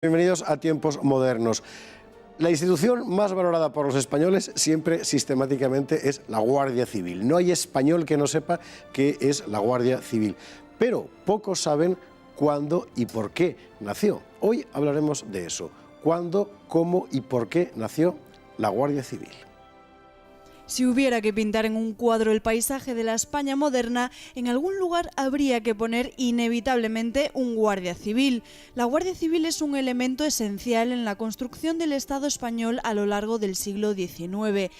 Bienvenidos a Tiempos Modernos. La institución más valorada por los españoles siempre sistemáticamente es la Guardia Civil. No hay español que no sepa qué es la Guardia Civil, pero pocos saben cuándo y por qué nació. Hoy hablaremos de eso. ¿Cuándo, cómo y por qué nació la Guardia Civil? Si hubiera que pintar en un cuadro el paisaje de la España moderna, en algún lugar habría que poner inevitablemente un guardia civil. La Guardia Civil es un elemento esencial en la construcción del Estado español a lo largo del siglo XIX.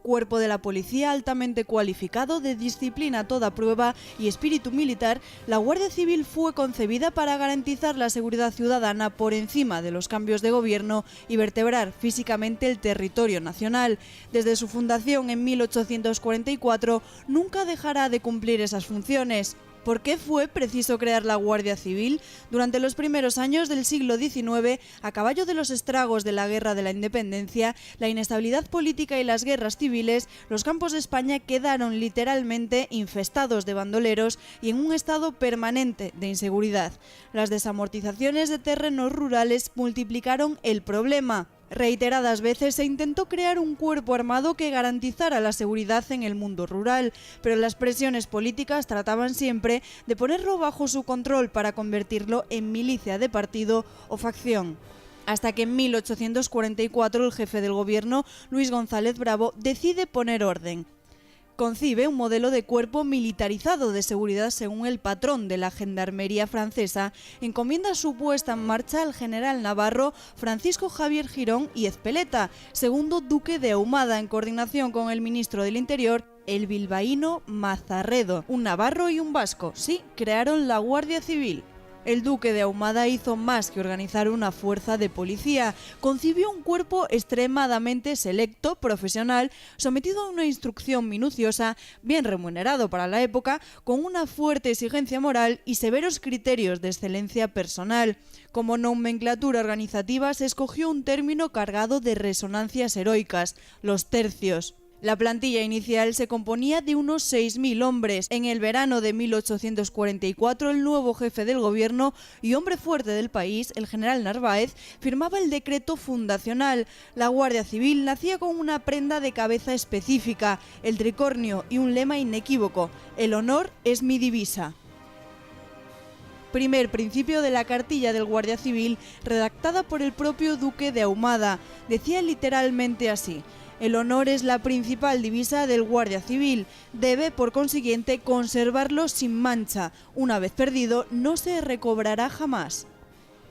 Cuerpo de la policía altamente cualificado, de disciplina a toda prueba y espíritu militar, la Guardia Civil fue concebida para garantizar la seguridad ciudadana por encima de los cambios de gobierno y vertebrar físicamente el territorio nacional. Desde su fundación en 1844 nunca dejará de cumplir esas funciones. ¿Por qué fue preciso crear la Guardia Civil? Durante los primeros años del siglo XIX, a caballo de los estragos de la Guerra de la Independencia, la inestabilidad política y las guerras civiles, los campos de España quedaron literalmente infestados de bandoleros y en un estado permanente de inseguridad. Las desamortizaciones de terrenos rurales multiplicaron el problema. Reiteradas veces se intentó crear un cuerpo armado que garantizara la seguridad en el mundo rural, pero las presiones políticas trataban siempre de ponerlo bajo su control para convertirlo en milicia de partido o facción. Hasta que en 1844 el jefe del gobierno, Luis González Bravo, decide poner orden. Concibe un modelo de cuerpo militarizado de seguridad según el patrón de la gendarmería francesa, encomienda su puesta en marcha al general navarro Francisco Javier Girón y Ezpeleta, segundo duque de Ahumada, en coordinación con el ministro del Interior, el bilbaíno Mazarredo. Un navarro y un vasco, sí, crearon la Guardia Civil. El duque de Ahumada hizo más que organizar una fuerza de policía, concibió un cuerpo extremadamente selecto, profesional, sometido a una instrucción minuciosa, bien remunerado para la época, con una fuerte exigencia moral y severos criterios de excelencia personal. Como nomenclatura organizativa se escogió un término cargado de resonancias heroicas: los tercios. La plantilla inicial se componía de unos 6.000 hombres. En el verano de 1844, el nuevo jefe del gobierno y hombre fuerte del país, el general Narváez, firmaba el decreto fundacional. La Guardia Civil nacía con una prenda de cabeza específica, el tricornio y un lema inequívoco: el honor es mi divisa. Primer principio de la cartilla del Guardia Civil, redactada por el propio duque de Ahumada. Decía literalmente así: el honor es la principal divisa del Guardia Civil. Debe, por consiguiente, conservarlo sin mancha. Una vez perdido, no se recobrará jamás.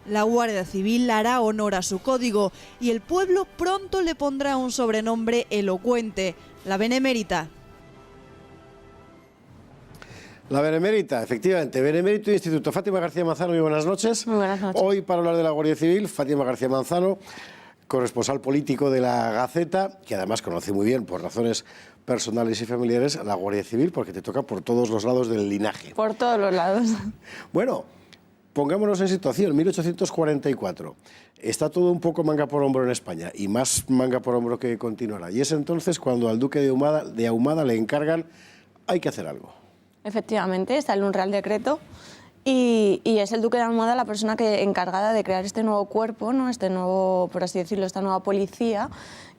La Guardia Civil hará honor a su código y el pueblo pronto le pondrá un sobrenombre elocuente: la Benemérita. La Benemérita, efectivamente. Benemérito Instituto. Fátima García Manzano, muy buenas noches. Muy buenas noches. Hoy, para hablar de la Guardia Civil, Fátima García Manzano, corresponsal político de la Gaceta, que además conoce muy bien, por razones personales y familiares, a la Guardia Civil, porque te toca por todos los lados del linaje. Por todos los lados. Bueno, pongámonos en situación. 1844. Está todo un poco manga por hombro en España, y más manga por hombro que continuará. Y es entonces cuando al duque de Ahumada le encargan: hay que hacer algo. Efectivamente, sale un Real Decreto y es el duque de Ahumada la persona encargada de crear este nuevo cuerpo, ¿no? Este nuevo, por así decirlo, esta nueva policía,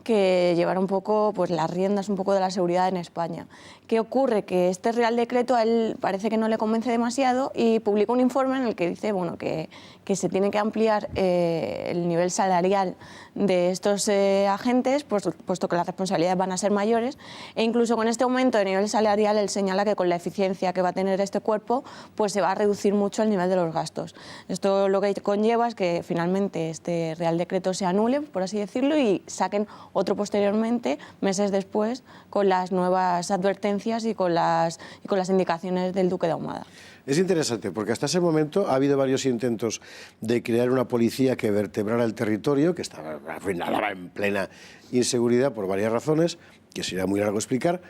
que llevará un poco, pues, las riendas un poco de la seguridad en España. ¿Qué ocurre? Que este Real Decreto a él parece que no le convence demasiado y publica un informe en el que dice, bueno, que se tiene que ampliar el nivel salarial de estos agentes, puesto que las responsabilidades van a ser mayores, e incluso con este aumento de nivel salarial él señala que con la eficiencia que va a tener este cuerpo, pues se va a reducir mucho el nivel de los gastos. Esto lo que conlleva es que finalmente este Real Decreto se anule, por así decirlo, y saquen otro posteriormente, meses después, con las nuevas advertencias y con las indicaciones del duque de Ahumada. Es interesante porque hasta ese momento ha habido varios intentos de crear una policía que vertebrara el territorio, que estaba en plena inseguridad por varias razones, que sería muy largo explicar,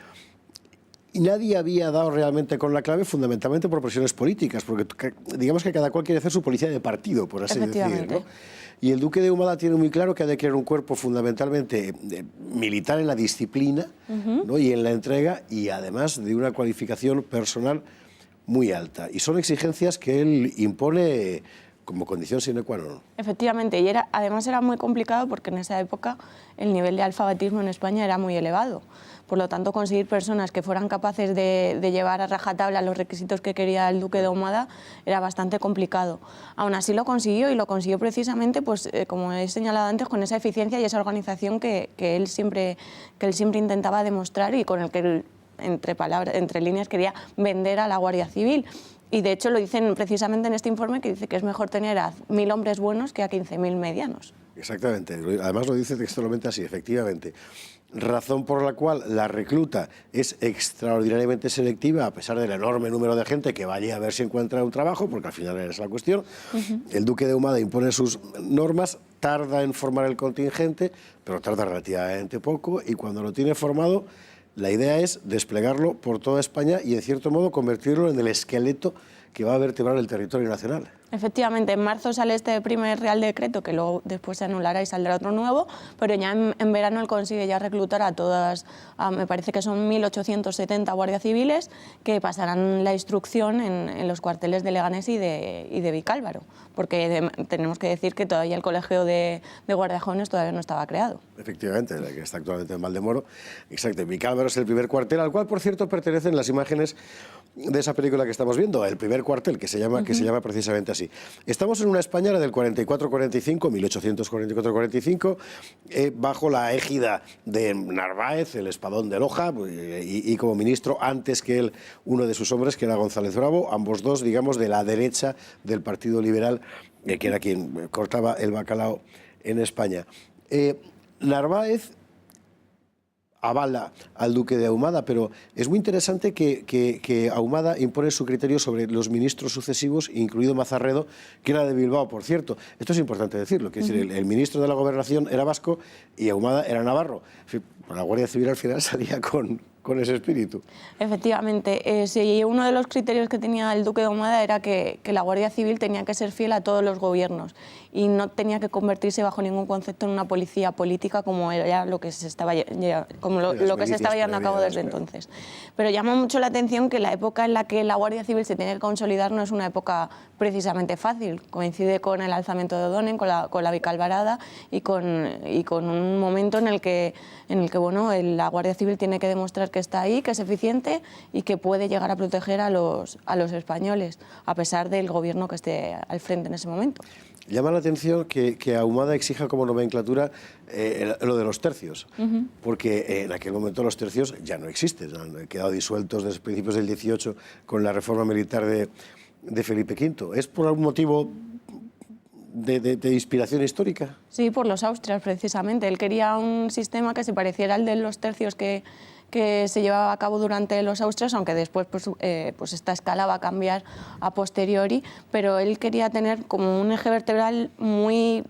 y nadie había dado realmente con la clave, fundamentalmente por presiones políticas, porque digamos que cada cual quiere hacer su policía de partido, por así decir, ¿no? Y el duque de Ahumada tiene muy claro que ha de crear un cuerpo fundamentalmente militar en la disciplina, ¿no? Y en la entrega, y además de una cualificación personal muy alta. Y son exigencias que él impone como condición sine qua non. Efectivamente, y además era muy complicado porque en esa época el nivel de alfabetismo en España era muy elevado. Por lo tanto, conseguir personas que fueran capaces de llevar a rajatabla los requisitos que quería el duque de Ahumada era bastante complicado. Aún así lo consiguió, y lo consiguió precisamente, pues, como he señalado antes, con esa eficiencia y esa organización que él siempre intentaba demostrar, y con el que él, entre líneas, quería vender a la Guardia Civil. Y de hecho lo dicen precisamente en este informe, que dice que es mejor tener a 1000 hombres buenos que a 15.000 medianos. Exactamente, además lo dice textualmente así, efectivamente. Razón por la cual la recluta es extraordinariamente selectiva, a pesar del enorme número de gente que va allí a ver si encuentra un trabajo, porque al final es la cuestión. El duque de Ahumada impone sus normas, tarda en formar el contingente, pero tarda relativamente poco, y cuando lo tiene formado, la idea es desplegarlo por toda España y, en cierto modo, convertirlo en el esqueleto que va a vertebrar el territorio nacional. Efectivamente, en marzo sale este primer Real Decreto, que luego después se anulará y saldrá otro nuevo, pero ya en verano él consigue ya reclutar a todas, me parece que son 1.870 guardias civiles, que pasarán la instrucción en los cuarteles de Leganés y de Vicálvaro, porque tenemos que decir que todavía el colegio de guardias jóvenes todavía no estaba creado. Efectivamente, la que está actualmente en Valdemoro. Exacto, Vicálvaro es el primer cuartel, al cual, por cierto, pertenecen las imágenes de esa película que estamos viendo, el primer cuartel, que se llama precisamente así. Estamos en una España, la del 44-45, 1844-45, bajo la égida de Narváez, el espadón de Loja, y como ministro, antes que él, uno de sus hombres, que era González Bravo, ambos dos, digamos, de la derecha del Partido Liberal, que era quien cortaba el bacalao en España. Narváez avala al duque de Ahumada, pero es muy interesante que Ahumada impone su criterio sobre los ministros sucesivos, incluido Mazarredo, que era de Bilbao, por cierto. Esto es importante decirlo, que es decir, el ministro de la Gobernación era vasco y Ahumada era navarro. La Guardia Civil al final salía con ese espíritu. Efectivamente, sí, uno de los criterios que tenía el duque de Ahumada era que la Guardia Civil tenía que ser fiel a todos los gobiernos y no tenía que convertirse bajo ningún concepto en una policía política, como era lo que se estaba llevando a cabo desde entonces. Pero llama mucho la atención que la época en la que la Guardia Civil se tiene que consolidar no es una época precisamente fácil. Coincide con el alzamiento de O'Donnell, con la Vicalvarada y con un momento en el que bueno, la Guardia Civil tiene que demostrar que está ahí, que es eficiente y que puede llegar a proteger a los españoles, a pesar del gobierno que esté al frente en ese momento. Llama la atención que Ahumada exija como nomenclatura lo de los tercios, porque en aquel momento los tercios ya no existen, han quedado disueltos desde principios del 18 con la reforma militar de Felipe V. ¿Es por algún motivo de inspiración histórica? Sí, por los austrias, precisamente. Él quería un sistema que se pareciera al de los tercios que se llevaba a cabo durante los austrias, aunque después pues esta escala va a cambiar a posteriori, pero él quería tener como un eje vertebral muy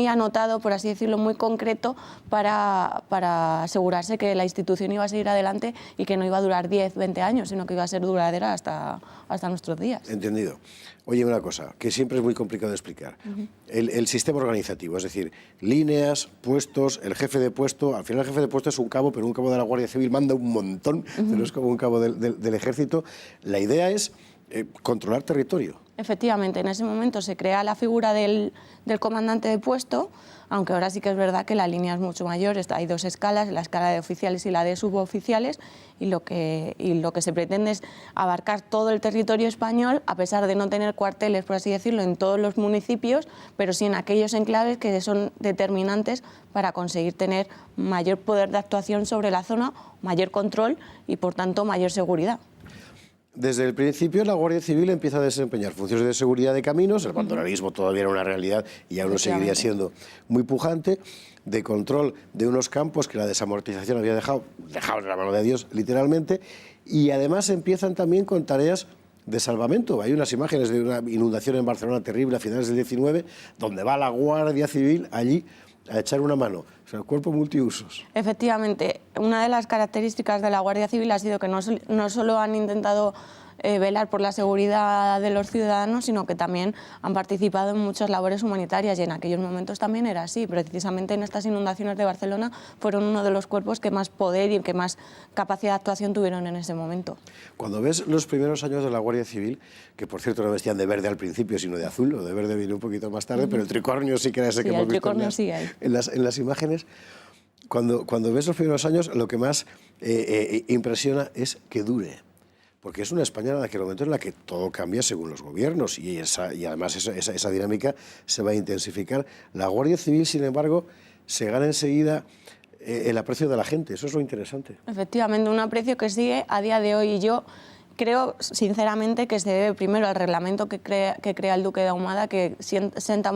anotado, por así decirlo, muy concreto para asegurarse que la institución iba a seguir adelante y que no iba a durar 10, 20 años, sino que iba a ser duradera hasta nuestros días. Entendido. Oye, una cosa, que siempre es muy complicado de explicar. El sistema organizativo, es decir, líneas, puestos, el jefe de puesto. Al final el jefe de puesto es un cabo, pero un cabo de la Guardia Civil manda un montón, pero es como un cabo del Ejército. La idea es controlar territorio. Efectivamente, en ese momento se crea la figura del comandante de puesto, aunque ahora sí que es verdad que la línea es mucho mayor. Hay dos escalas, la escala de oficiales y la de suboficiales, y lo que se pretende es abarcar todo el territorio español, a pesar de no tener cuarteles, por así decirlo, en todos los municipios, pero sí en aquellos enclaves que son determinantes para conseguir tener mayor poder de actuación sobre la zona, mayor control y, por tanto, mayor seguridad. Desde el principio la Guardia Civil empieza a desempeñar funciones de seguridad de caminos, el bandolerismo todavía era una realidad y aún lo seguiría siendo muy pujante, de control de unos campos que la desamortización había dejado en la mano de Dios, literalmente, y además empiezan también con tareas de salvamento. Hay unas imágenes de una inundación en Barcelona terrible a finales del 19, donde va la Guardia Civil allí a echar una mano, o sea, el cuerpo multiusos. Efectivamente, una de las características de la Guardia Civil ha sido que no solo han intentado velar por la seguridad de los ciudadanos, sino que también han participado en muchas labores humanitarias, y en aquellos momentos también era así. Precisamente en estas inundaciones de Barcelona fueron uno de los cuerpos que más poder y que más capacidad de actuación tuvieron en ese momento. Cuando ves los primeros años de la Guardia Civil, que por cierto no vestían de verde al principio, sino de azul, o de verde vino un poquito más tarde, pero el tricornio sí que era ese que hemos visto en las imágenes. Cuando ves los primeros años, lo que más impresiona es que dure. Porque es una España en aquel momento en la que todo cambia según los gobiernos y además esa dinámica se va a intensificar. La Guardia Civil, sin embargo, se gana enseguida el aprecio de la gente. Eso es lo interesante. Efectivamente, un aprecio que sigue a día de hoy, y yo creo sinceramente que se debe primero al reglamento que crea el Duque de Ahumada, que sienta